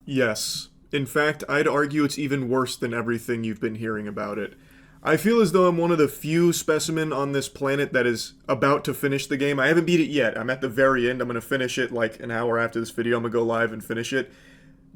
Yes. In fact, I'd argue it's even worse than everything you've been hearing about it. I feel as though I'm one of the few specimen on this planet that is about to finish the game. I haven't beat it yet. I'm at the very end. I'm going to finish it like an hour after this video. I'm going to go live and finish it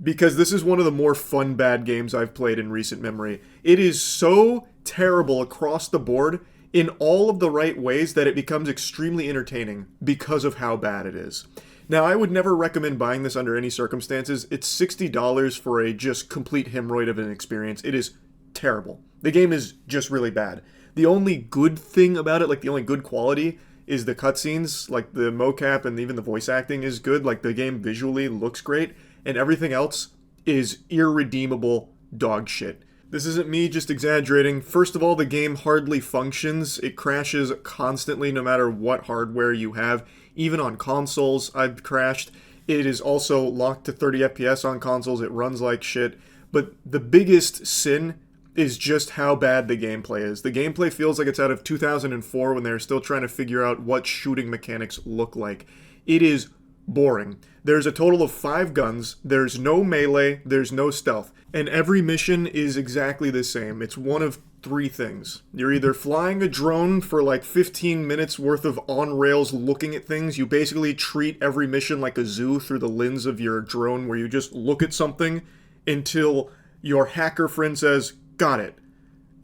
because this is one of the more fun bad games I've played in recent memory. It is so terrible across the board in all of the right ways that it becomes extremely entertaining because of how bad it is. Now, I would never recommend buying this under any circumstances. It's $60 for a just complete hemorrhoid of an experience. It is terrible. The game is just really bad. The only good thing about it, like the only good quality, is the cutscenes. Like the mocap and even the voice acting is good. Like the game visually looks great, and everything else is irredeemable dog shit. This isn't me just exaggerating. First of all, the game hardly functions. It crashes constantly no matter what hardware you have. Even on consoles, I've crashed. It is also locked to 30 FPS on consoles. It runs like shit. But the biggest sin is just how bad the gameplay is. The gameplay feels like it's out of 2004 when they were still trying to figure out what shooting mechanics look like. It is boring. There's a total of 5 guns, there's no melee, there's no stealth, and every mission is exactly the same. It's one of 3 things. You're either flying a drone for like 15 minutes worth of on-rails looking at things. You basically treat every mission like a zoo through the lens of your drone where you just look at something until your hacker friend says, "Got it."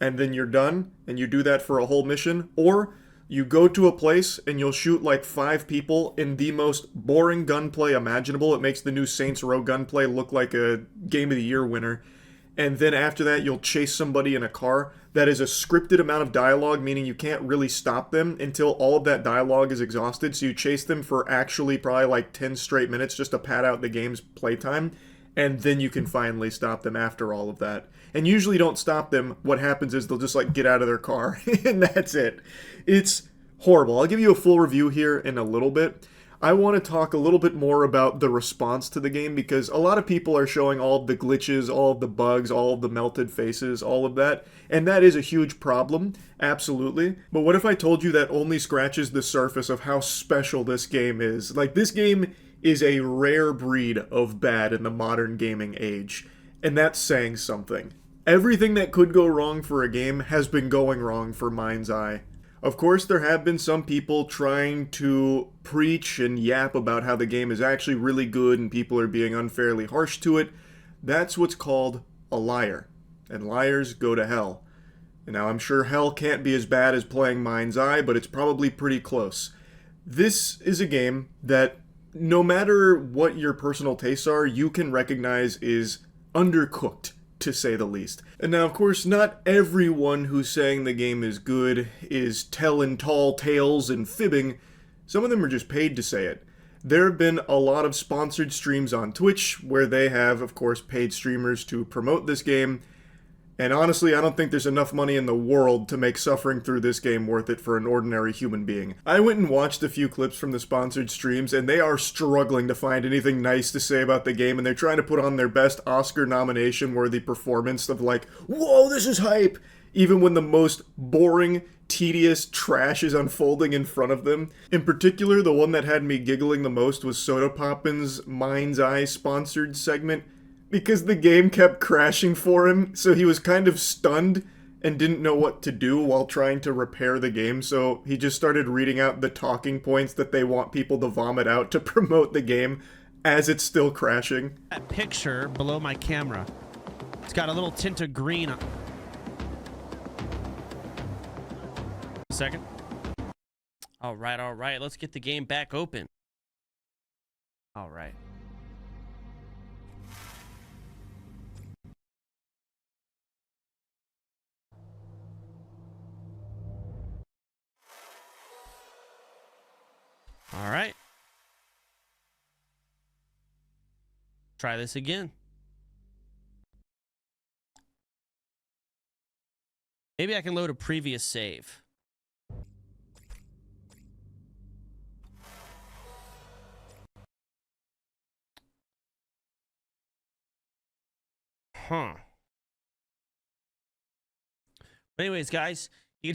And then you're done, and you do that for a whole mission. Or you go to a place and you'll shoot like 5 people in the most boring gunplay imaginable. It makes the new Saints Row gunplay look like a Game of the Year winner. And then after that, you'll chase somebody in a car. That is a scripted amount of dialogue, meaning you can't really stop them until all of that dialogue is exhausted. So you chase them for actually probably like 10 straight minutes just to pad out the game's playtime. And then you can finally stop them after all of that. And usually don't stop them. What happens is they'll just like get out of their car and that's it. It's horrible. I'll give you a full review here in a little bit. I want to talk a little bit more about the response to the game because a lot of people are showing all of the glitches, all of the bugs, all of the melted faces, all of that. And that is a huge problem, absolutely. But what if I told you that only scratches the surface of how special this game is? Like, this game is a rare breed of bad in the modern gaming age. And that's saying something. Everything that could go wrong for a game has been going wrong for Mindseye. Of course, there have been some people trying to preach and yap about how the game is actually really good and people are being unfairly harsh to it. That's what's called a liar. And liars go to hell. And now, I'm sure hell can't be as bad as playing Mindseye, but it's probably pretty close. This is a game that, no matter what your personal tastes are, you can recognize is undercooked, to say the least. And now, of course, not everyone who's saying the game is good is telling tall tales and fibbing. Some of them are just paid to say it. There have been a lot of sponsored streams on Twitch where they have, of course, paid streamers to promote this game. And honestly, I don't think there's enough money in the world to make suffering through this game worth it for an ordinary human being. I went and watched a few clips from the sponsored streams, and they are struggling to find anything nice to say about the game, and they're trying to put on their best Oscar nomination-worthy performance of like, "Whoa, this is hype!" even when the most boring, tedious trash is unfolding in front of them. In particular, the one that had me giggling the most was Soda Poppin's Mindseye sponsored segment, because the game kept crashing for him, so he was kind of stunned and didn't know what to do while trying to repair the game, so he just started reading out the talking points that they want people to vomit out to promote the game as it's still crashing. That picture below my camera, it's got a little tint of green on. Second. All right, let's get the game back open. All right. All right. Try this again. Maybe I can load a previous save. Huh. But anyways, guys, you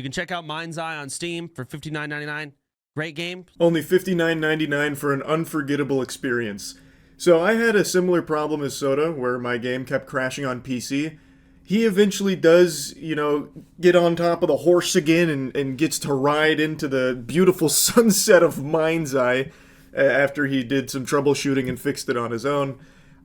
can check out Mindseye on Steam for $59.99. Great game. Only $59.99 for an unforgettable experience. So I had a similar problem as Soda, where my game kept crashing on PC. He eventually does, get on top of the horse again and gets to ride into the beautiful sunset of Mindseye after he did some troubleshooting and fixed it on his own.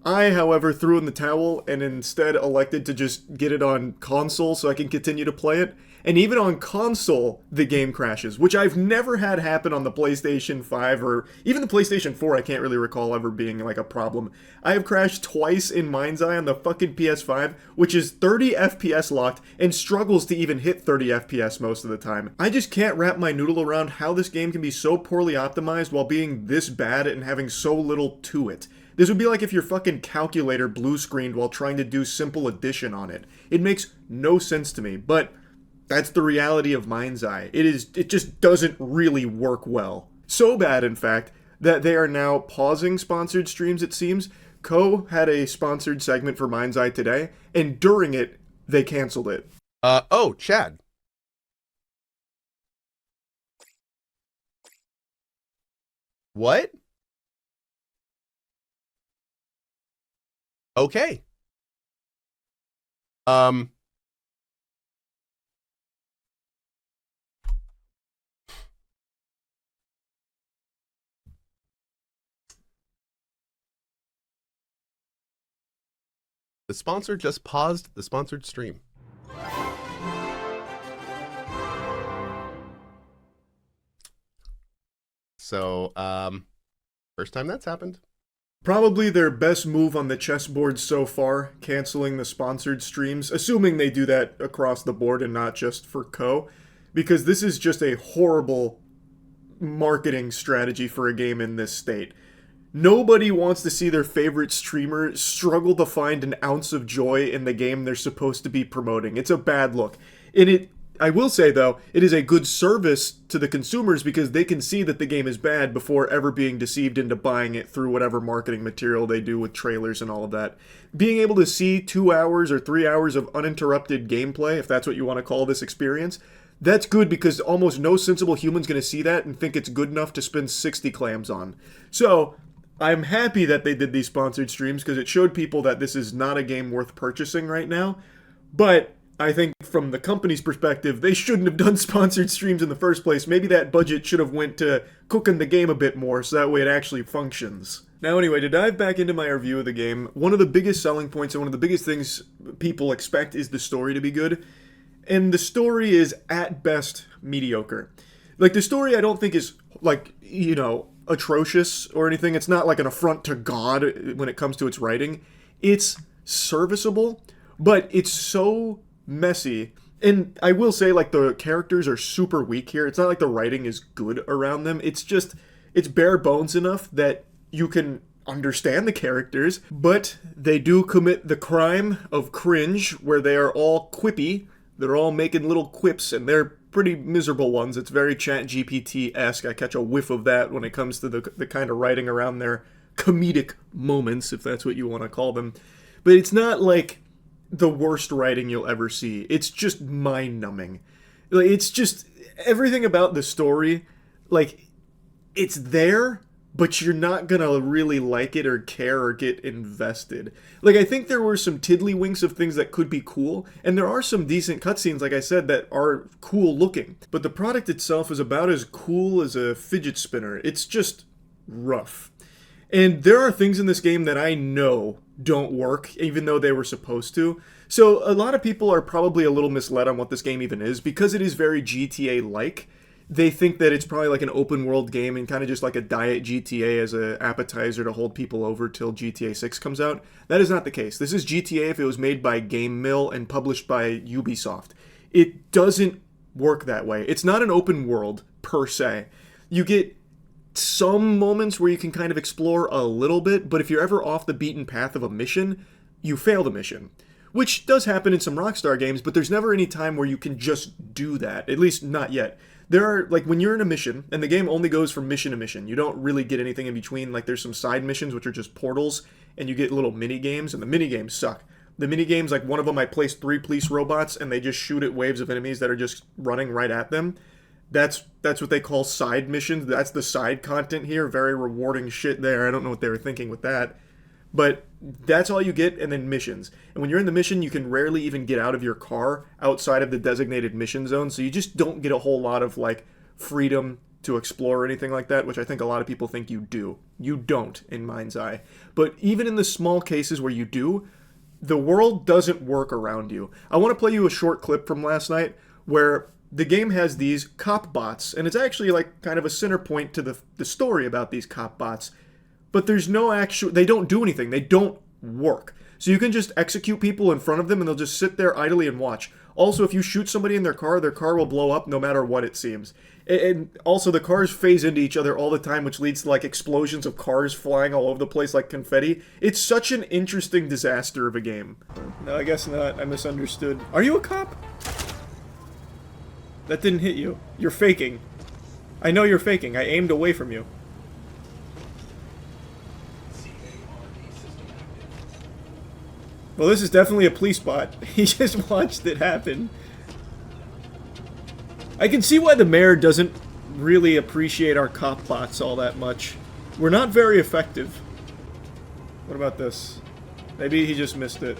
I, however, threw in the towel and instead elected to just get it on console so I can continue to play it. And even on console, the game crashes, which I've never had happen on the PlayStation 5 or even the PlayStation 4. I can't really recall ever being like a problem. I have crashed twice in Mindseye on the fucking PS5, which is 30 FPS locked and struggles to even hit 30 FPS most of the time. I just can't wrap my noodle around how this game can be so poorly optimized while being this bad and having so little to it. This would be like if your fucking calculator blue screened while trying to do simple addition on it. It makes no sense to me, but that's the reality of Mindseye. It just doesn't really work well. So bad, in fact, that they are now pausing sponsored streams, it seems. Ko had a sponsored segment for Mindseye today, and during it, they canceled it. Oh, Chad. What? Okay. The sponsor just paused the sponsored stream. So, first time that's happened. Probably their best move on the chessboard so far, canceling the sponsored streams, assuming they do that across the board and not just for Ko, because this is just a horrible marketing strategy for a game in this state. Nobody wants to see their favorite streamer struggle to find an ounce of joy in the game they're supposed to be promoting. It's a bad look. I will say, though, it is a good service to the consumers because they can see that the game is bad before ever being deceived into buying it through whatever marketing material they do with trailers and all of that. Being able to see 2 hours or 3 hours of uninterrupted gameplay, if that's what you want to call this experience, that's good because almost no sensible human's going to see that and think it's good enough to spend 60 clams on. So, I'm happy that they did these sponsored streams because it showed people that this is not a game worth purchasing right now, but I think from the company's perspective, they shouldn't have done sponsored streams in the first place. Maybe that budget should have went to cooking the game a bit more so that way it actually functions. Now anyway, to dive back into my review of the game, one of the biggest selling points and one of the biggest things people expect is the story to be good. And the story is at best mediocre. Like the story I don't think is atrocious or anything. It's not like an affront to God when it comes to its writing. It's serviceable, but it's so messy. And I will say, like, the characters are super weak here. It's not like the writing is good around them. It's bare bones enough that you can understand the characters, but they do commit the crime of cringe where they are all quippy. They're all making little quips, and they're pretty miserable ones. It's very ChatGPT-esque. I catch a whiff of that when it comes to the kind of writing around their comedic moments, if that's what you want to call them. But it's not like the worst writing you'll ever see. It's just mind-numbing. Like, it's just everything about the story, like, it's there, but you're not gonna really like it or care or get invested. Like, I think there were some tiddlywinks of things that could be cool, and there are some decent cutscenes, like I said, that are cool looking. But the product itself is about as cool as a fidget spinner. It's just rough. And there are things in this game that I know don't work, even though they were supposed to. So a lot of people are probably a little misled on what this game even is. Because it is very GTA-like, they think that it's probably like an open-world game and kind of just like a diet GTA as an appetizer to hold people over till GTA 6 comes out. That is not the case. This is GTA if it was made by Game Mill and published by Ubisoft. It doesn't work that way. It's not an open world, per se. You get some moments where you can kind of explore a little bit, but if you're ever off the beaten path of a mission, you fail the mission. Which does happen in some Rockstar games, but there's never any time where you can just do that. At least not yet. There are, like, when you're in a mission, and the game only goes from mission to mission, you don't really get anything in between. Like, there's some side missions, which are just portals, and you get little mini-games, and the mini-games suck. The mini-games, like, one of them I placed 3 police robots, and they just shoot at waves of enemies that are just running right at them. That's what they call side missions. That's the side content here. Very rewarding shit there. I don't know what they were thinking with that. But that's all you get, and then missions. And when you're in the mission, you can rarely even get out of your car outside of the designated mission zone, so you just don't get a whole lot of, like, freedom to explore or anything like that, which I think a lot of people think you do. You don't in Mindseye. But even in the small cases where you do, the world doesn't work around you. I want to play you a short clip from last night where the game has these cop bots, and it's actually like kind of a center point to the story about these cop bots. But there's no actual... They don't do anything. They don't work. So you can just execute people in front of them, and they'll just sit there idly and watch. Also, if you shoot somebody in their car will blow up no matter what it seems. And also, the cars phase into each other all the time, which leads to, like, explosions of cars flying all over the place like confetti. It's such an interesting disaster of a game. No, I guess not. I misunderstood. Are you a cop? That didn't hit you. You're faking. I know you're faking. I aimed away from you. Well, this is definitely a police bot. He just watched it happen. I can see why the mayor doesn't really appreciate our cop bots all that much. We're not very effective. What about this? Maybe he just missed it.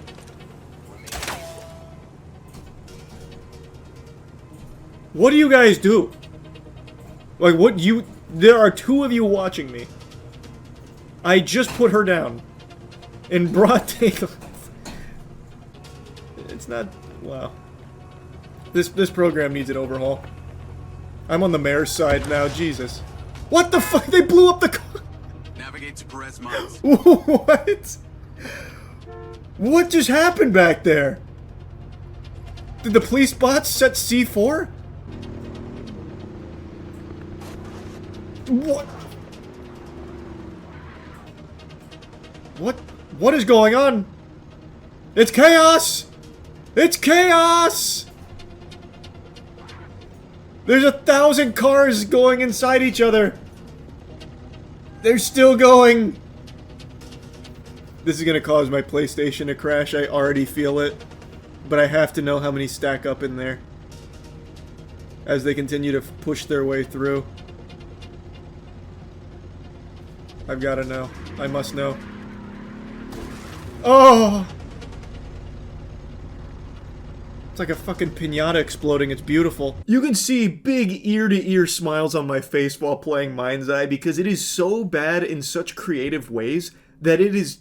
What do you guys do? Like, what you... There are two of you watching me. I just put her down. In broad daylight. It's not... Wow. This program needs an overhaul. I'm on the mayor's side now, Jesus. What the fuck? They blew up the car! Navigate to Perez Mines. What? What just happened back there? Did the police bots set C4? What? What is going on? It's chaos! It's chaos! There's 1,000 cars going inside each other. They're still going. This is gonna cause my PlayStation to crash. I already feel it. But I have to know how many stack up in there as they continue to push their way through. I've gotta know. I must know. Oh! It's like a fucking piñata exploding. It's beautiful. You can see big ear-to-ear smiles on my face while playing Mindseye because it is so bad in such creative ways that it is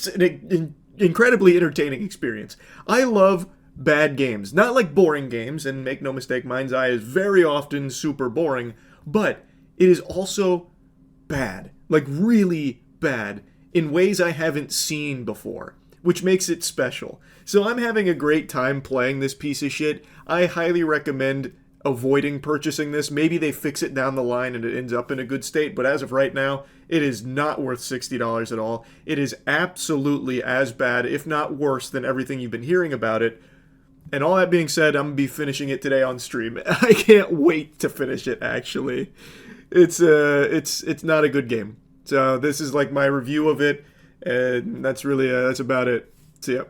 an incredibly entertaining experience. I love bad games. Not like boring games, and make no mistake, Mindseye is very often super boring, but it is also bad. Like really bad in ways I haven't seen before, which makes it special. So I'm having a great time playing this piece of shit. I highly recommend avoiding purchasing this. Maybe they fix it down the line and it ends up in a good state, but as of right now, it is not worth $60 at all. It is absolutely as bad, if not worse, than everything you've been hearing about it. And all that being said, I'm going to be finishing it today on stream. I can't wait to finish it, actually. It's not a good game. So this is like my review of it, and that's really, that's about it. See ya.